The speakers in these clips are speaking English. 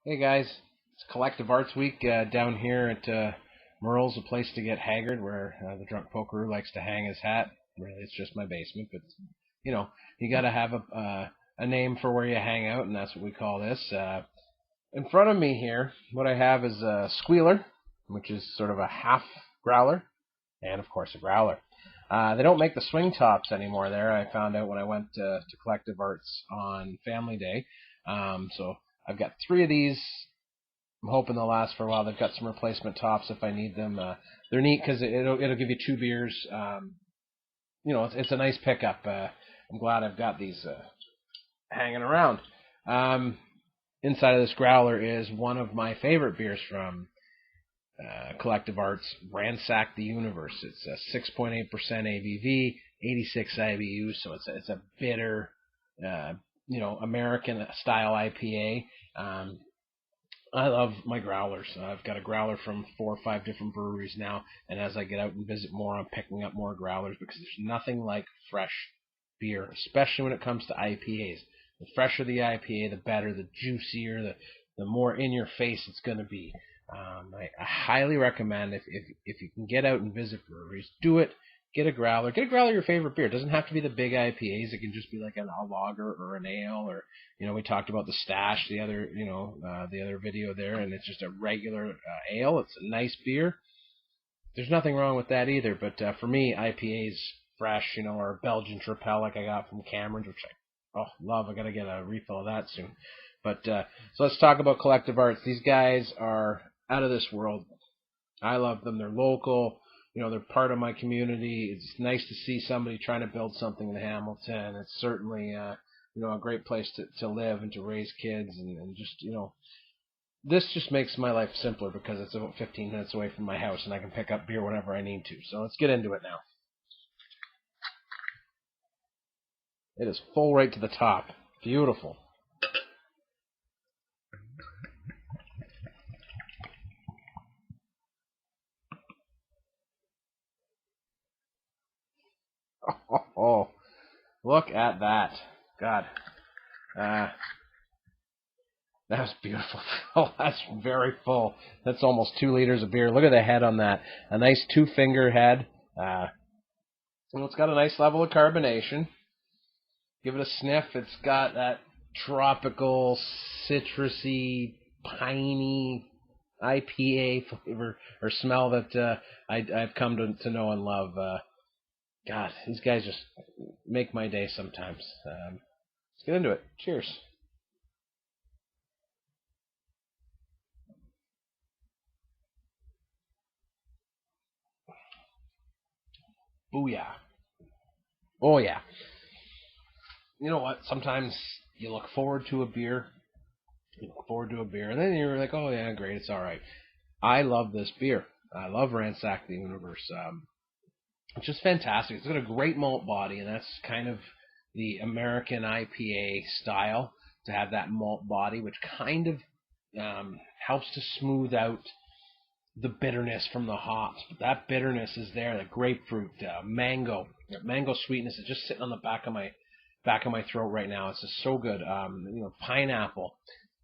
Hey guys, it's Collective Arts Week down here at Merle's, a place to get haggard, where the drunk poker likes to hang his hat. Really, it's just my basement, but you know, you got to have a name for where you hang out, and that's what we call this. In front of me here, what I have is a squealer, which is sort of a half growler, and of course a growler. They don't make the swing tops anymore there. I found out when I went to Collective Arts on Family Day. So I've got three of these. I'm hoping they'll last for a while. They've got some replacement tops if I need them. They're neat because it'll give you two beers. It's a nice pickup. I'm glad I've got these hanging around. Inside of this growler is one of my favorite beers from Collective Arts, Ransack the Universe. It's a 6.8% ABV, 86 IBUs, so it's a bitter, American style IPA. I love my growlers. I've got a growler from 4 or 5 different breweries now, and as I get out and visit more, I'm picking up more growlers because there's nothing like fresh beer, especially when it comes to IPAs. The fresher the IPA, the better, the juicier, the more in your face it's going to be. I highly recommend if you can get out and visit breweries, do it. Get a growler. Get a growler your favorite beer. It doesn't have to be the big IPAs. It can just be like a lager or an ale, or we talked about the Stash the other video there, and it's just a regular ale. It's a nice beer. There's nothing wrong with that either. But for me, IPAs fresh, or Belgian Tripel like I got from Cameron's, which I love. I gotta get a refill of that soon. But so let's talk about Collective Arts. These guys are out of this world. I love them. They're local. They're part of my community. It's nice to see somebody trying to build something in Hamilton. It's certainly, a great place to live and to raise kids. And just, this just makes my life simpler because it's about 15 minutes away from my house and I can pick up beer whenever I need to. So let's get into it now. It is full right to the top. Beautiful. Oh, look at that. God. That was beautiful. Oh, that's very full. That's almost 2 liters of beer. Look at the head on that. A nice 2-finger head. It's got a nice level of carbonation. Give it a sniff. It's got that tropical, citrusy, piney IPA flavor or smell that I've come to know and love. God, these guys just make my day sometimes. Let's get into it. Cheers. Booyah. Oh, yeah. You know what? Sometimes you look forward to a beer. And then you're like, oh, yeah, great, it's all right. I love this beer. I love Ransack the Universe. It's just fantastic. It's got a great malt body, and that's kind of the American IPA style, to have that malt body, which kind of helps to smooth out the bitterness from the hops. But that bitterness is there. The grapefruit, mango sweetness is just sitting on the back of my throat right now. It's just so good. Pineapple.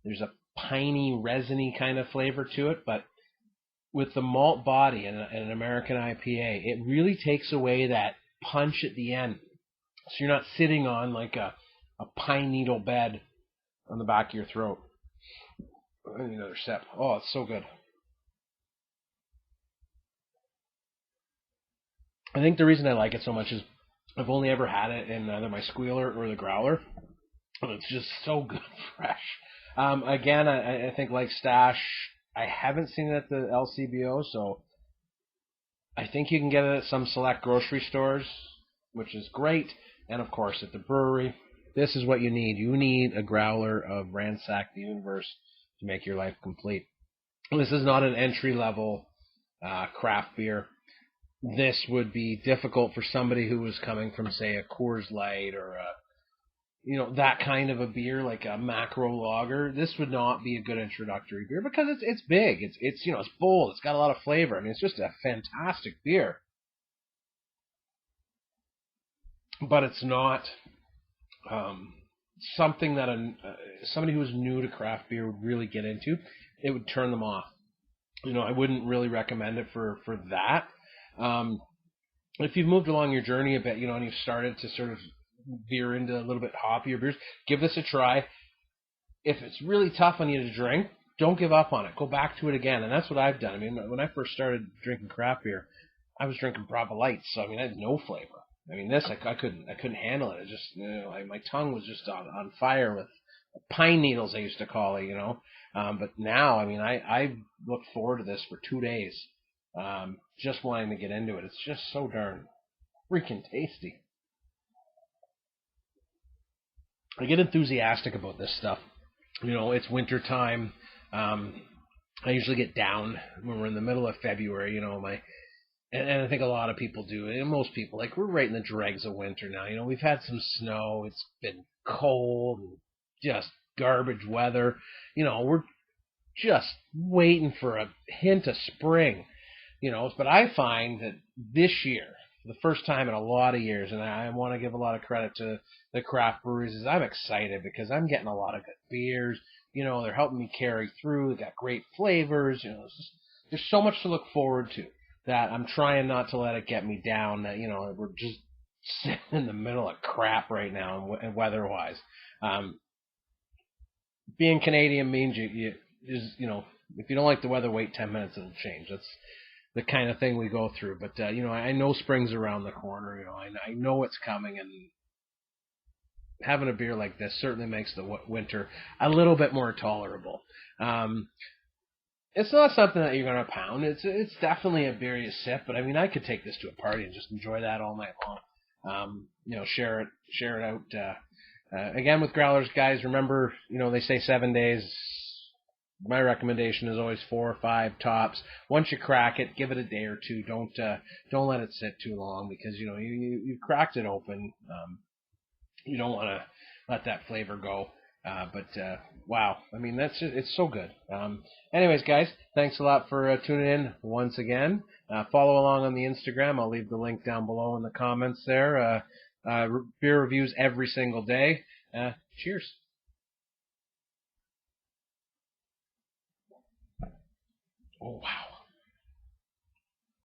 There's a piney, resiny kind of flavor to it, but with the malt body and an American IPA, it really takes away that punch at the end. So you're not sitting on like a pine needle bed on the back of your throat. I need another sip. Oh, it's so good. I think the reason I like it so much is I've only ever had it in either my squealer or the growler. And it's just so good fresh. Again, I think like Stash, I haven't seen it at the LCBO, so I think you can get it at some select grocery stores, which is great. And of course, at the brewery, this is what you need. You need a growler of Ransack the Universe to make your life complete. This is not an entry-level craft beer. This would be difficult for somebody who was coming from, say, a Coors Light or that kind of a beer, like a macro lager. This would not be a good introductory beer because it's big. It's bold. It's got a lot of flavor. I mean, it's just a fantastic beer. But it's not something that somebody who was new to craft beer would really get into. It would turn them off. I wouldn't really recommend it for that. If you've moved along your journey a bit, and you've started to sort of veer into a little bit hoppier beers, give this a try. If it's really tough on you to drink, don't give up on it. Go back to it again, and that's what I've done. I mean, when I first started drinking craft beer, I was drinking Brava Lights, so I had no flavor. This I couldn't handle it. It just my tongue was just on fire with pine needles, I used to call it. But now I look forward to this for 2 days, just wanting to get into it. It's just so darn freaking tasty. I get enthusiastic about this stuff. It's winter time. I usually get down when we're in the middle of February. And I think a lot of people do, and most people, we're right in the dregs of winter now. We've had some snow. It's been cold and just garbage weather. We're just waiting for a hint of spring. But I find that this year, for the first time in a lot of years, and I want to give a lot of credit to the craft breweries, is I'm excited because I'm getting a lot of good beers. They're helping me carry through. They got great flavors. There's so much to look forward to that I'm trying not to let it get me down. That we're just sitting in the middle of crap right now, and weather-wise. Being Canadian means you if you don't like the weather, wait 10 minutes, it'll change. That's the kind of thing we go through. But I know spring's around the corner. I know it's coming, and having a beer like this certainly makes the winter a little bit more tolerable. It's not something that you're going to pound. It's definitely a beer you sip, but I could take this to a party and just enjoy that all night long. Share it out. Again, with growlers, guys, remember, they say 7 days. My recommendation is always 4 or 5 tops. Once you crack it, give it a day or two. Don't let it sit too long, because you cracked it open. You don't want to let that flavor go. But wow, it's so good. Anyways, guys, thanks a lot for tuning in once again. Follow along on the Instagram. I'll leave the link down below in the comments there. Beer reviews every single day. Cheers. Oh, wow.